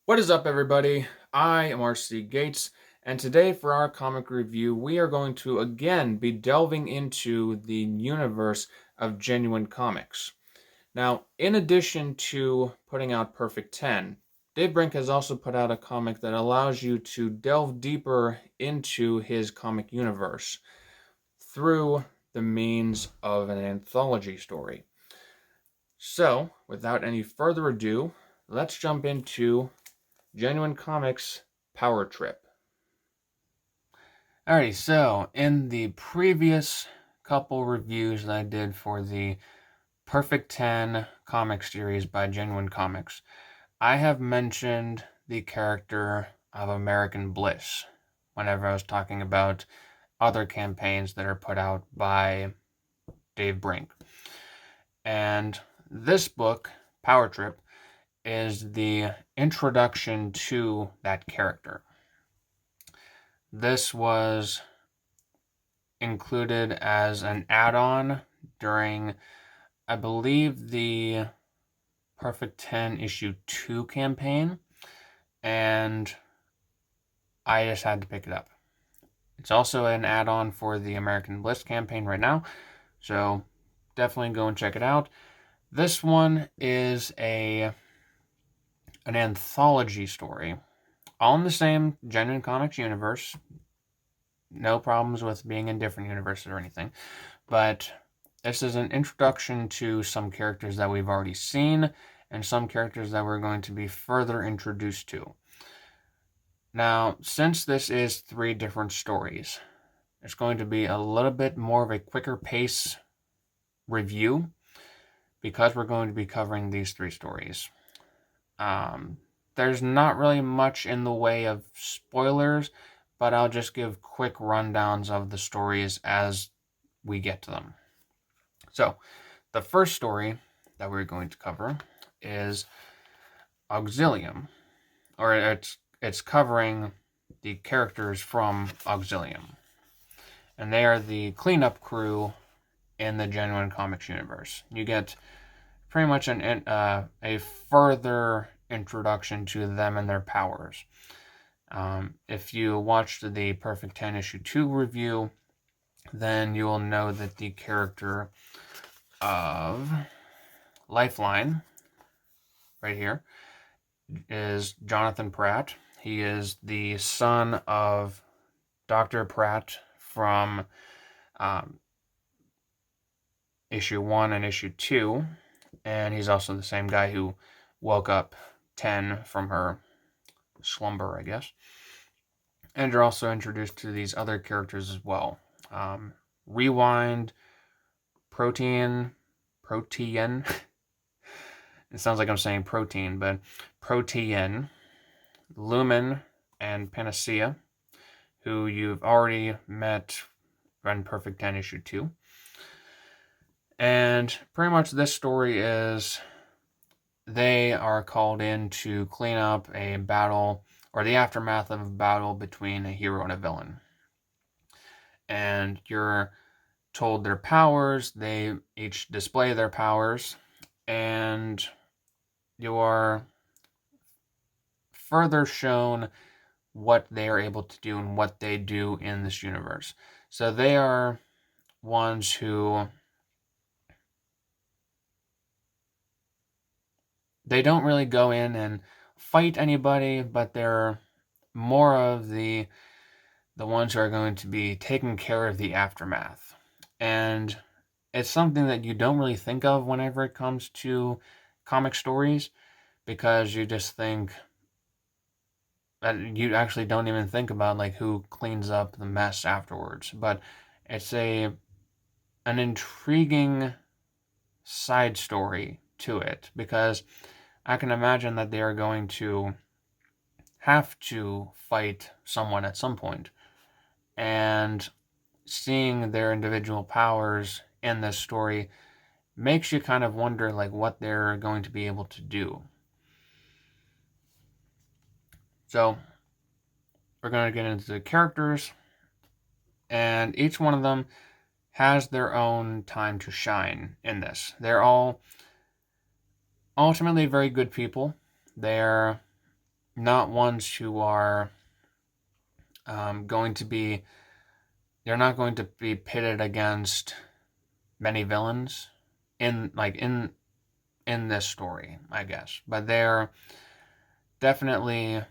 What is up, everybody? I am RC Gates, and today for our comic review, we are going to again be delving into the universe of Genuine Comics. Now, in addition to putting out Perfect 10, Dave Brink has also put out a comic that allows you to delve deeper into his comic universe through the means of an anthology story. So, without any further ado, let's jump into Genuine Comics Powertrip. Alrighty, so in the previous couple reviews that I did for the Perfect 10 comic series by Genuine Comics, I have mentioned the character of American Bliss whenever I was talking about other campaigns that are put out by Dave Brink. And this book, Powertrip, is the introduction to that character. This was included as an add-on during, I believe, the Perfect 10 issue 2 campaign, and I just had to pick it up. It's also an add-on for the American Bliss campaign right now, so definitely go and check it out. This one is an anthology story, all in the same Genuine Comics universe. No problems with being in different universes or anything. But this is an introduction to some characters that we've already seen and some characters that we're going to be further introduced to. Now, since this is 3 different stories, it's going to be a little bit more of a quicker pace review because we're going to be covering these 3 stories. There's not really much in the way of spoilers, but I'll just give quick rundowns of the stories as we get to them. So, the first story that we're going to cover is Auxilium, or it's covering the characters from Auxilium, and they are the cleanup crew in the Genuine Comics universe. You get pretty much a further introduction to them and their powers. If you watched the Perfect 10 issue 2 review, then you will know that the character of Lifeline, right here, is Jonathan Pratt. He is the son of Dr. Pratt from issue 1 and issue 2, and he's also the same guy who woke up 10 from her slumber, I guess. And you're also introduced to these other characters as well. Rewind, Protein. It sounds like I'm saying protein, but Protein, Lumen, and Panacea, who you've already met in Perfect 10 issue 2. And pretty much this story is they are called in to clean up a battle, or the aftermath of a battle between a hero and a villain. And you're told their powers, they each display their powers, and you are further shown what they are able to do and what they do in this universe. So they are ones who they don't really go in and fight anybody, but they're more of the ones who are going to be taking care of the aftermath. And it's something that you don't really think of whenever it comes to comic stories, because you just think that you actually don't even think about like who cleans up the mess afterwards. But it's an intriguing side story to it, because I can imagine that they are going to have to fight someone at some point. And seeing their individual powers in this story makes you kind of wonder like what they're going to be able to do. So we're going to get into the characters, and each one of them has their own time to shine in this. They're all ultimately very good people. They're not ones who are they're not going to be pitted against many villains in this story, I guess. But they're definitely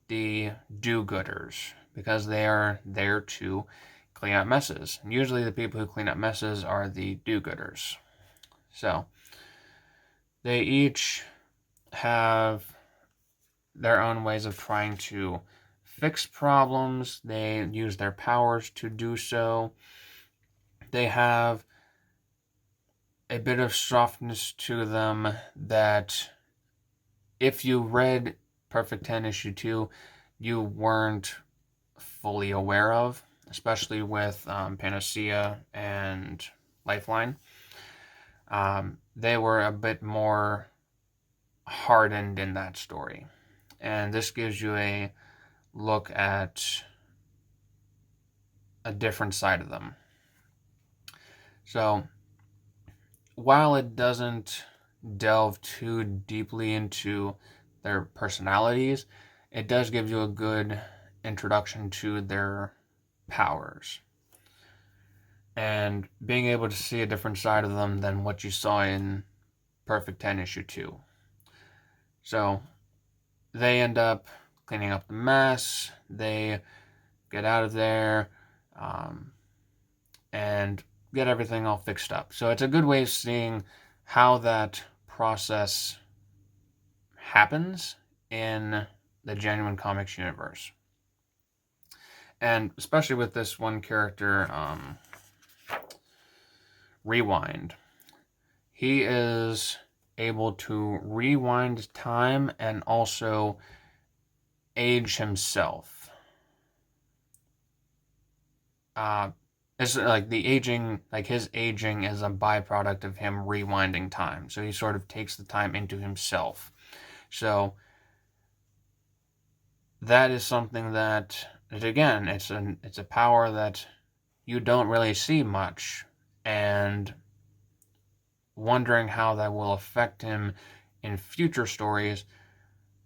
the do-gooders, because they are there to clean up messes. And usually the people who clean up messes are the do-gooders. So they each have their own ways of trying to fix problems. They use their powers to do so. They have a bit of softness to them that if you read Perfect 10 issue 2, you weren't fully aware of, especially with Panacea and Lifeline. They were a bit more hardened in that story. And this gives you a look at a different side of them. So, while it doesn't delve too deeply into their personalities, it does give you a good introduction to their powers. And being able to see a different side of them than what you saw in Perfect 10 issue 2. So, they end up cleaning up the mess, they get out of there, and get everything all fixed up. So it's a good way of seeing how that process happens in the Genuine Comics universe. And especially with this one character, Rewind. He is able to rewind time and also age himself. It's like the aging, like his aging is a byproduct of him rewinding time. So he sort of takes the time into himself. So that is something that, again, it's a power that you don't really see much, and wondering how that will affect him in future stories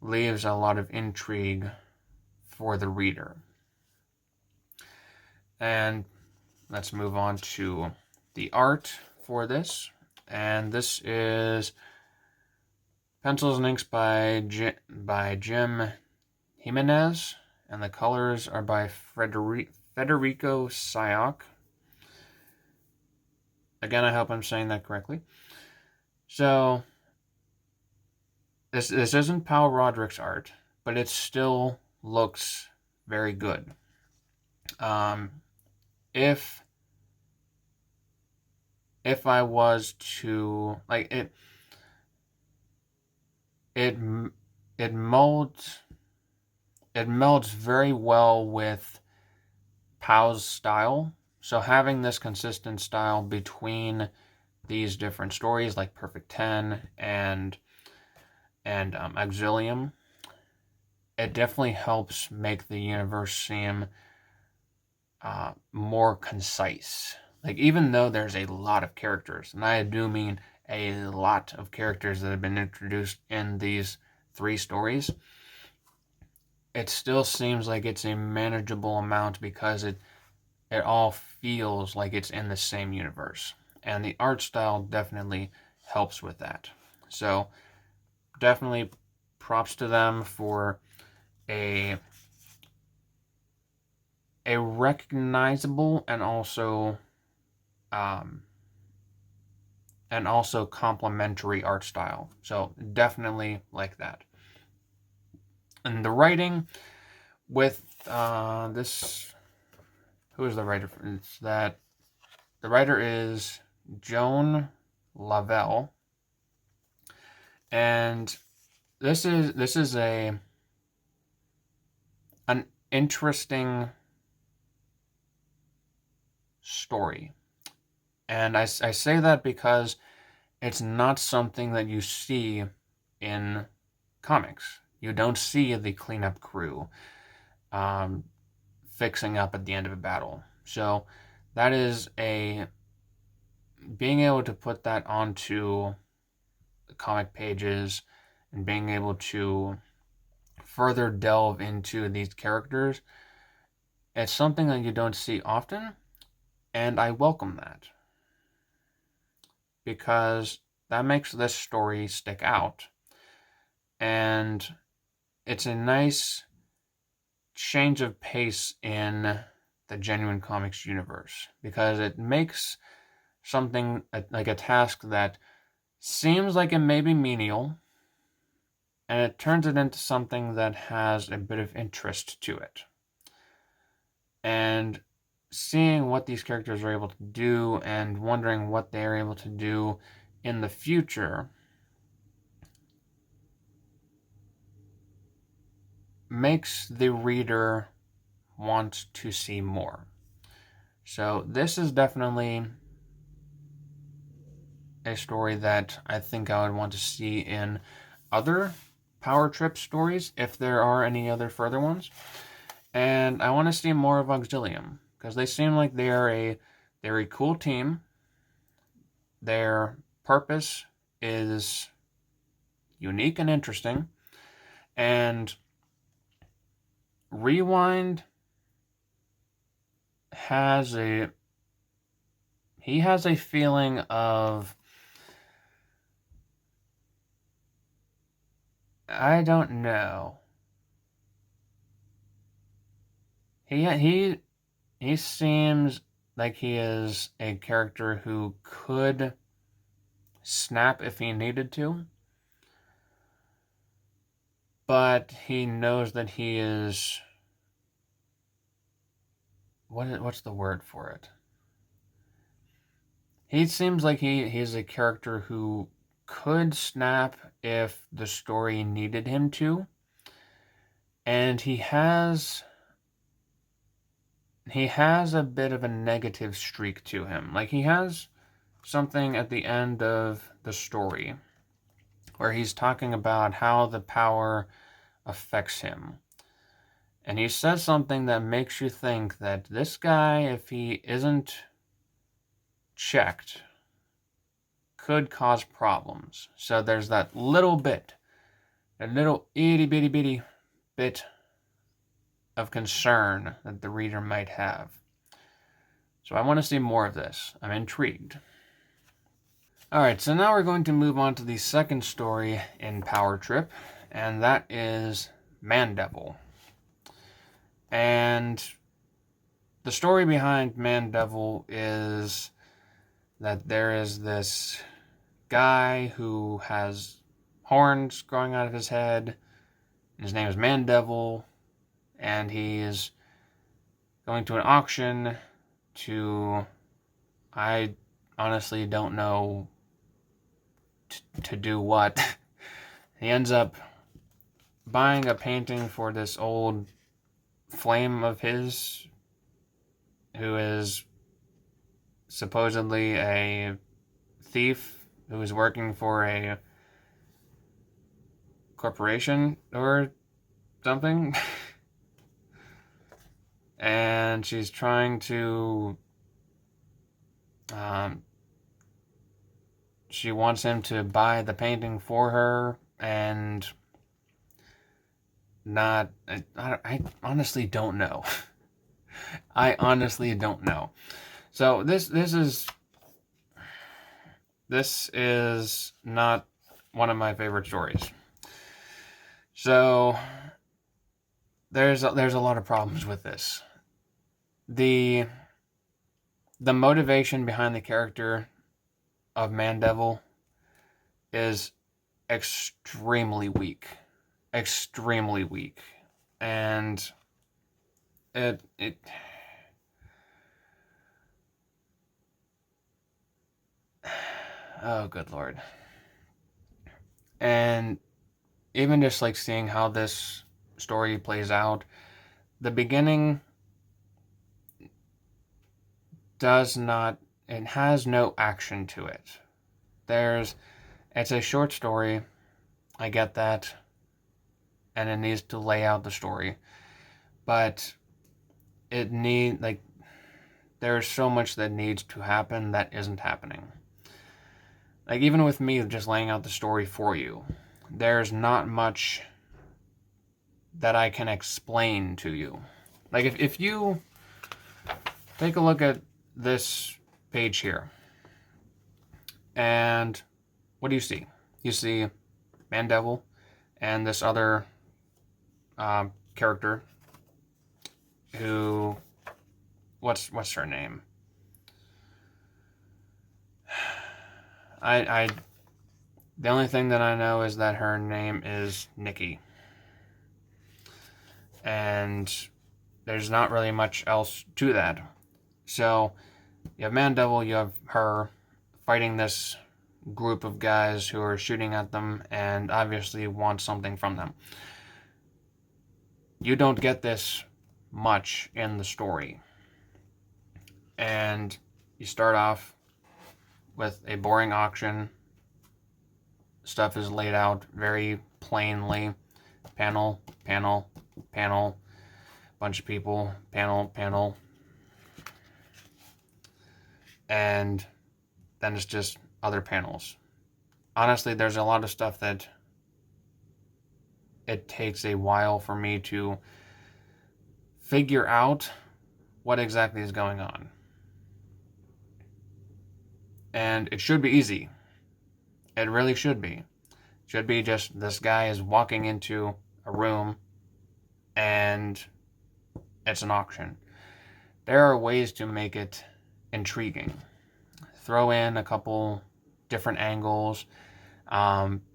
leaves a lot of intrigue for the reader. And let's move on to the art for this. And this is pencils and inks by Jim Jimenez, and the colors are by Federico Sioc. Again, I hope I'm saying that correctly. So, this isn't Pal Roderick's art, but it still looks very good. If I was to like it, it melds very well with Pow's style. So having this consistent style between these different stories, like Perfect 10 and Auxilium, it definitely helps make the universe seem more concise. Like, even though there's a lot of characters, and I do mean a lot of characters that have been introduced in these 3 stories, it still seems like it's a manageable amount because it all feels like it's in the same universe. And the art style definitely helps with that. So, definitely props to them for a recognizable and also complementary art style. So definitely like that. And the writing with this, who is the writer? It's that the writer is Joan Lavelle, and this is an interesting story. And I say that because it's not something that you see in comics. You don't see the cleanup crew fixing up at the end of a battle. So that is being able to put that onto the comic pages and being able to further delve into these characters. It's something that you don't see often, and I welcome that because that makes this story stick out, and it's a nice change of pace in the Genuine Comics universe because it makes something like a task that seems like it may be menial, and it turns it into something that has a bit of interest to it. And seeing what these characters are able to do and wondering what they are able to do in the future makes the reader want to see more. So this is definitely a story that I think I would want to see in other Powertrip stories, if there are any other further ones. And I want to see more of Auxilium, because they seem like they're a cool team. Their purpose is unique and interesting. And Rewind has a feeling of, I don't know. He seems like he is a character who could snap if he needed to, but he knows that he is, what's the word for it? He seems like he's a character who could snap if the story needed him to, and he has a bit of a negative streak to him. Like, he has something at the end of the story where he's talking about how the power affects him. And he says something that makes you think that this guy, if he isn't checked, could cause problems. So there's that little bit, a little itty bitty bitty bit of concern that the reader might have. So I want to see more of this. I'm intrigued. Alright, so now we're going to move on to the second story in Powertrip, and that is Man-Devil. And the story behind Man-Devil is that there is this guy who has horns growing out of his head. His name is Man-Devil, and he is going to an auction to, I honestly don't know to do what. He ends up buying a painting for this old flame of his, who is supposedly a thief who is working for a corporation or something. And she's trying to, she wants him to buy the painting for her, and not, I honestly don't know. I honestly don't know. So this is not one of my favorite stories. So there's a lot of problems with this. The motivation behind the character of Man-Devil is extremely weak. Extremely weak. And it oh, good Lord. And even just like seeing how this story plays out, the beginning it has no action to it. It's a short story, I get that, and it needs to lay out the story, but there's so much that needs to happen that isn't happening. Like, even with me just laying out the story for you, there's not much that I can explain to you. Like if you take a look at this page here, and what do you see? You see Man-Devil and this other character who, what's her name? The only thing that I know is that her name is Nikki. And there's not really much else to that. So you have Man-Devil, you have her fighting this group of guys who are shooting at them and obviously want something from them. You don't get this much in the story. And you start off with a boring auction. Stuff is laid out very plainly. Panel, panel, panel. Bunch of people, panel, panel. And then it's just other panels. Honestly, there's a lot of stuff that it takes a while for me to figure out what exactly is going on. And it should be easy. It really should be. It should be just this guy is walking into a room and it's an auction. There are ways to make it intriguing. Throw in a couple different angles.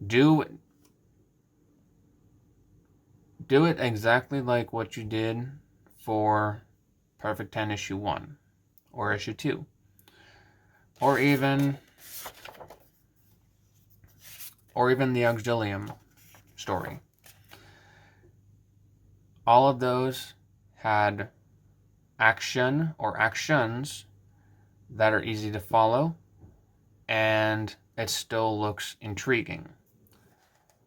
Do it exactly like what you did for Perfect 10 issue 1 or issue 2. Or even the Auxilium story. All of those had action or actions that are easy to follow, and it still looks intriguing.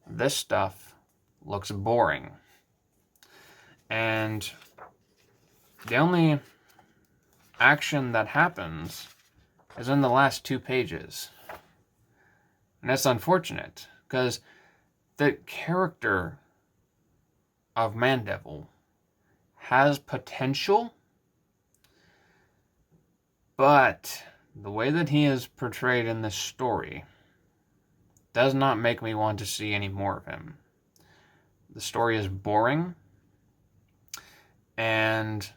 This stuff looks boring. And the only action that happens is in the last 2 pages. And that's unfortunate, because the character of Man-Devil has potential, but the way that he is portrayed in this story does not make me want to see any more of him. The story is boring, and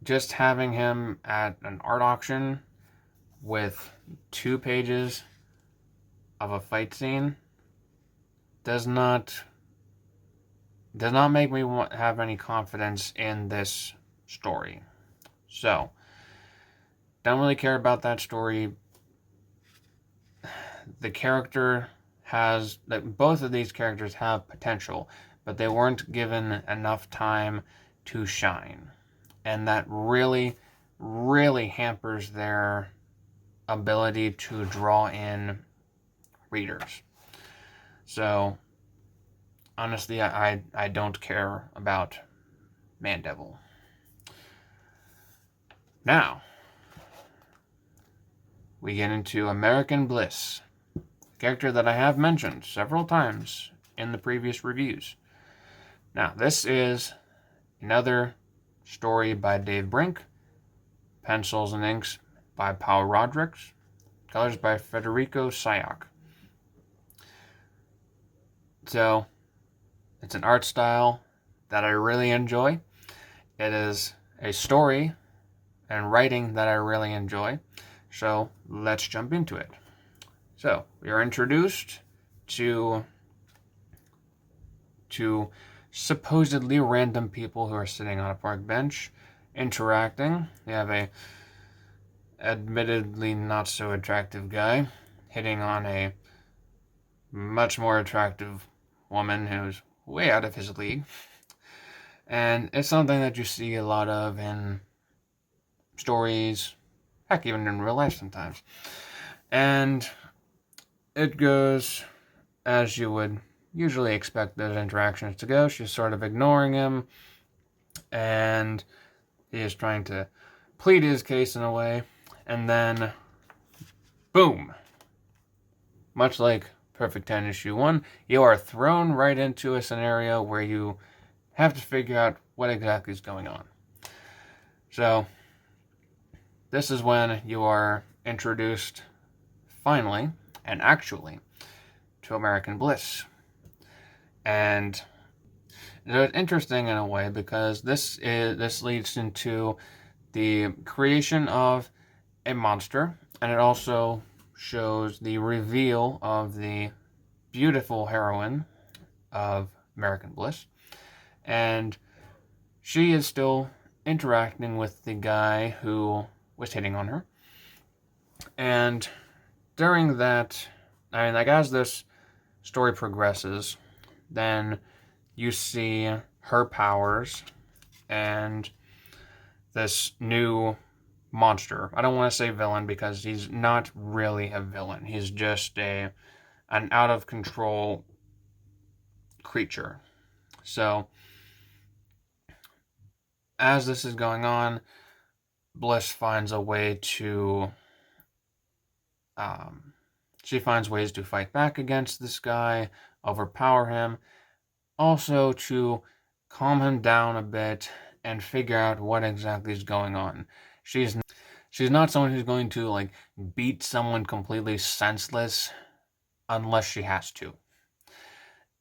just having him at an art auction with 2 pages of a fight scene does not make me have any confidence in this story. So, don't really care about that story. The character has, both of these characters have potential, but they weren't given enough time to shine. And that really, really hampers their ability to draw in readers. So, honestly, I don't care about Man-Devil. Now, we get into American Bliss, a character that I have mentioned several times in the previous reviews. Now, this is another story by Dave Brink, pencils and inks by Powertrip, colors by Federico Sayoc. So, it's an art style that I really enjoy. It is a story and writing that I really enjoy. So, let's jump into it. So, we are introduced to supposedly random people who are sitting on a park bench, interacting. They have a admittedly not so attractive guy hitting on a much more attractive woman who's way out of his league. And it's something that you see a lot of in stories, heck, even in real life sometimes. And it goes as you would usually expect those interactions to go. She's sort of ignoring him, and he is trying to plead his case in a way, and then boom, much like Perfect 10 issue 1, you are thrown right into a scenario where you have to figure out what exactly is going on. So this is when you are introduced, finally and actually, to American Bliss. And it's interesting in a way because this leads into the creation of a monster, and it also shows the reveal of the beautiful heroine of American Bliss. And she is still interacting with the guy who was hitting on her. And during that, as this story progresses, then you see her powers and this new monster. I don't want to say villain because he's not really a villain. He's just an out of control creature. So as this is going on, Bliss finds a way to she finds ways to fight back against this guy, overpower him, also to calm him down a bit and figure out what exactly is going on. She's not someone who's going to like beat someone completely senseless unless she has to.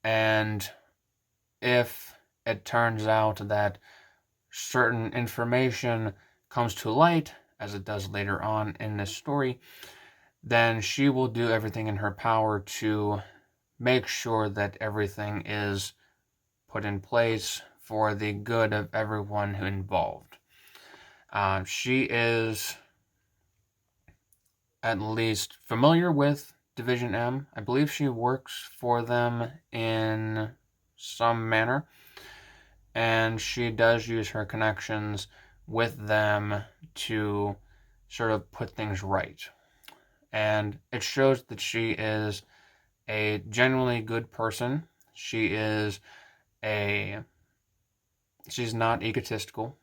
And if it turns out that certain information comes to light, as it does later on in this story, then she will do everything in her power to make sure that everything is put in place for the good of everyone involved. She is at least familiar with Division M. I believe she works for them in some manner, and she does use her connections with them to sort of put things right. And it shows that she is a genuinely good person. She's not egotistical,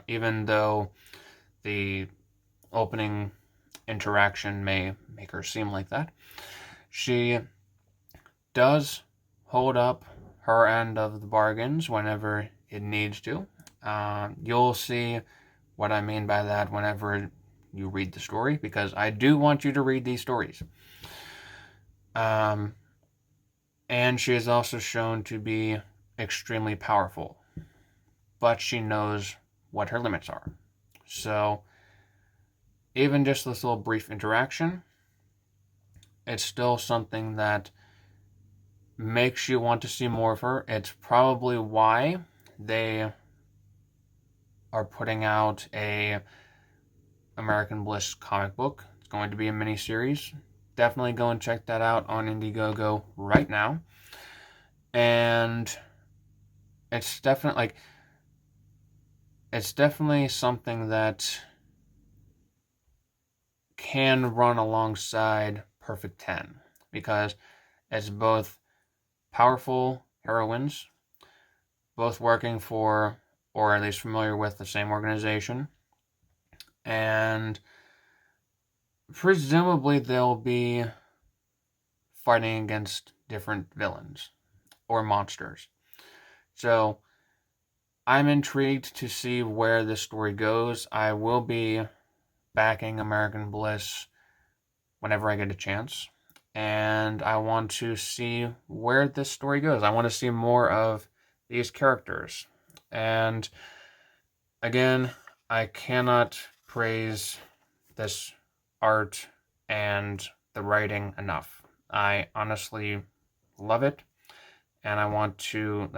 even though the opening interaction may make her seem like that. She does hold up her end of the bargains whenever it needs to. You'll see what I mean by that whenever you read the story, because I do want you to read these stories. And she is also shown to be extremely powerful, but she knows what her limits are. So even just this little brief interaction, it's still something that makes you want to see more of her. It's probably why they are putting out a American Bliss comic book. It's going to be a mini-series. Definitely go and check that out on Indiegogo right now. And it's definitely something that can run alongside Perfect 10, because it's both powerful heroines, both working for, or at least familiar with, the same organization, and presumably they'll be fighting against different villains or monsters. So I'm intrigued to see where this story goes. I will be backing American Bliss whenever I get a chance, and I want to see where this story goes. I want to see more of these characters. And again, I cannot praise this art and the writing enough. I honestly love it, and I want to,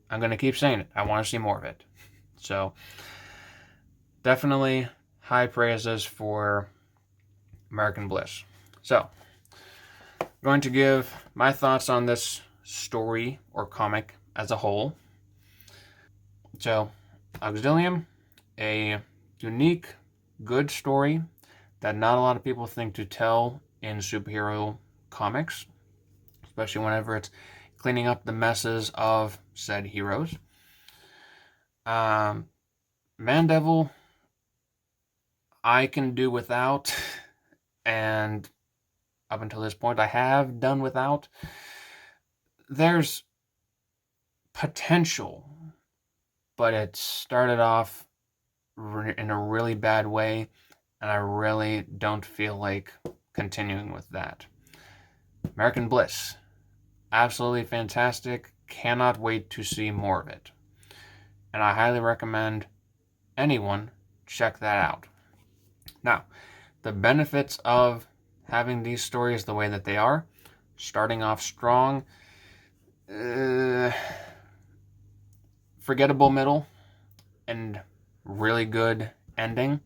I'm going to keep saying it. I want to see more of it. So definitely high praises for American Bliss. So I'm going to give my thoughts on this story or comic as a whole. So Auxilium, a unique, good story that not a lot of people think to tell in superhero comics, especially whenever it's cleaning up the messes of said heroes. Mandevil, I can do without, and up until this point I have done without. there's potential, but it started off in a really bad way, and I really don't feel like continuing with that. American Bliss, absolutely fantastic. Cannot wait to see more of it. And I highly recommend anyone check that out. Now, the benefits of having these stories the way that they are, starting off strong, forgettable middle, and really good ending,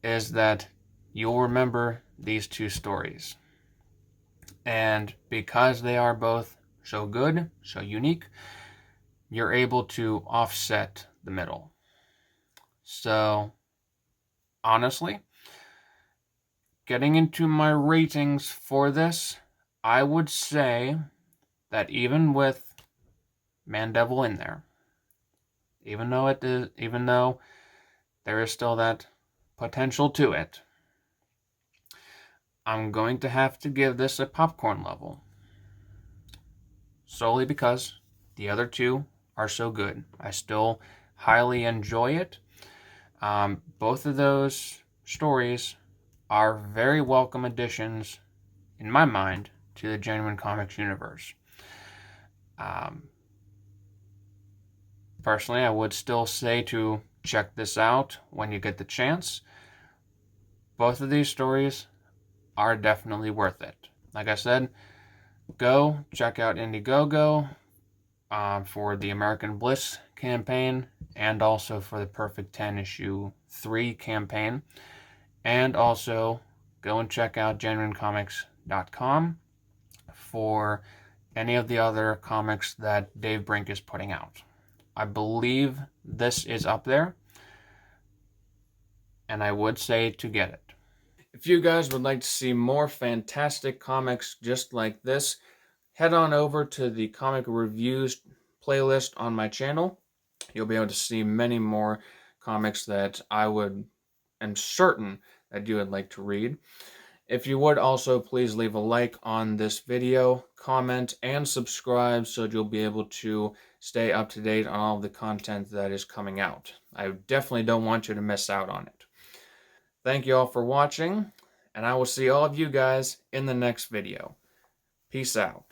is that you'll remember these two stories. And because they are both so good, so unique, you're able to offset the middle. So, honestly, getting into my ratings for this, I would say that even with Man Devil in there, even though there is still that potential to it, I'm going to have to give this a popcorn level. Solely because the other two are so good. I still highly enjoy it. Both of those stories are very welcome additions, in my mind, to the Genuine Comics universe. Personally, I would still say to check this out when you get the chance. Both of these stories are definitely worth it. Like I said, go check out Indiegogo for the American Bliss campaign, and also for the Perfect 10 issue 3 campaign. And also go and check out genuinecomics.com for any of the other comics that Dave Brink is putting out. I believe this is up there, and I would say to get it. If you guys would like to see more fantastic comics just like this, head on over to the comic reviews playlist on my channel. You'll be able to see many more comics that I am certain that you would like to read. If you would also please leave a like on this video, comment, and subscribe so you'll be able to stay up to date on all of the content that is coming out. I definitely don't want you to miss out on it. Thank you all for watching, and I will see all of you guys in the next video. Peace out.